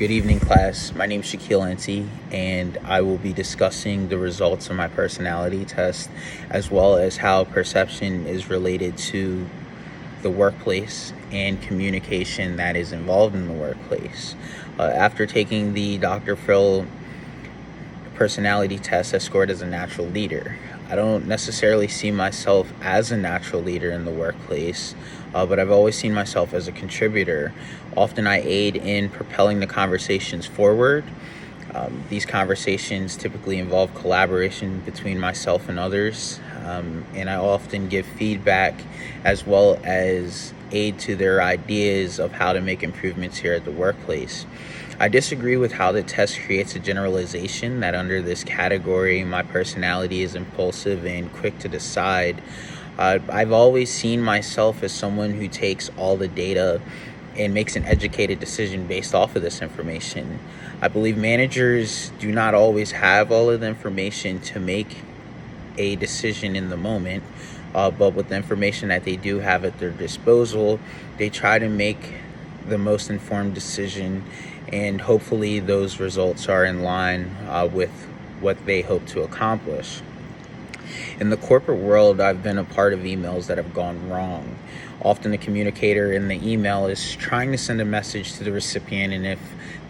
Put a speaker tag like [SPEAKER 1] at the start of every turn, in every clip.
[SPEAKER 1] Good evening, class. My name is Shaquille Enti, and I will be discussing the results of my personality test, as well as how perception is related to the workplace and communication that is involved in the workplace. After taking the Dr. Phil personality test, I scored as a natural leader. I don't necessarily see myself as a natural leader in the workplace, but I've always seen myself as a contributor. Often I aid in propelling the conversations forward. These conversations typically involve collaboration between myself and others, and I often give feedback as well as aid to their ideas of how to make improvements here at the workplace. I disagree with how the test creates a generalization that under this category, my personality is impulsive and quick to decide. I've always seen myself as someone who takes all the data and makes an educated decision based off of this information. I believe managers do not always have all of the information to make a decision in the moment, but with the information that they do have at their disposal, they try to make the most informed decision, and hopefully those results are in line with what they hope to accomplish. In the corporate world, I've been a part of emails that have gone wrong. Often the communicator in the email is trying to send a message to the recipient, and if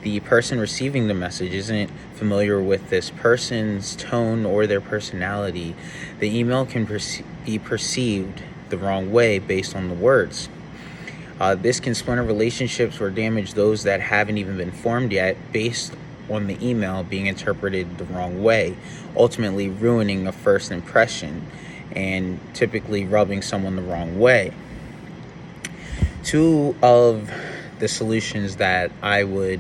[SPEAKER 1] the person receiving the message isn't familiar with this person's tone or their personality, the email can be perceived the wrong way based on the words. This can splinter relationships or damage those that haven't even been formed yet based on the email being interpreted the wrong way, ultimately ruining a first impression and typically rubbing someone the wrong way. Two of the solutions that I would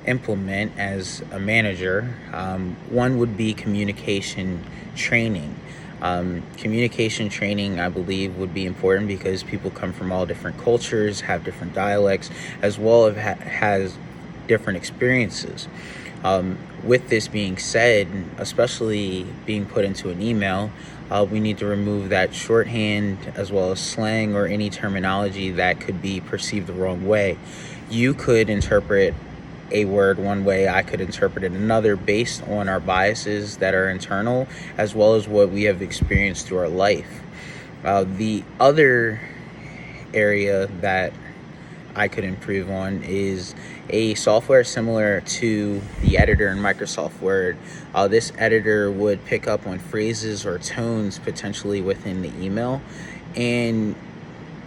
[SPEAKER 1] implement as a manager, one would be communication training. Communication training, I believe, would be important because people come from all different cultures, have different dialects, as well as has different experiences. With this being said, especially being put into an email, we need to remove that shorthand as well as slang or any terminology that could be perceived the wrong way. You could interpret a word one way, I could interpret it another based on our biases that are internal as well as what we have experienced through our life. The other area that I could improve on is a software similar to the editor in Microsoft Word. This editor would pick up on phrases or tones potentially within the email and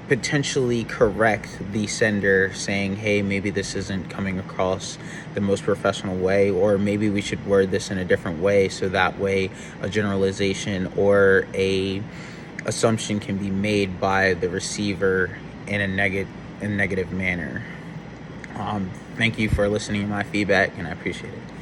[SPEAKER 1] potentially correct the sender, saying, hey, maybe this isn't coming across the most professional way, or maybe we should word this in a different way, so that way a generalization or a assumption can be made by the receiver in a negative manner. Thank you for listening to my feedback, and I appreciate it.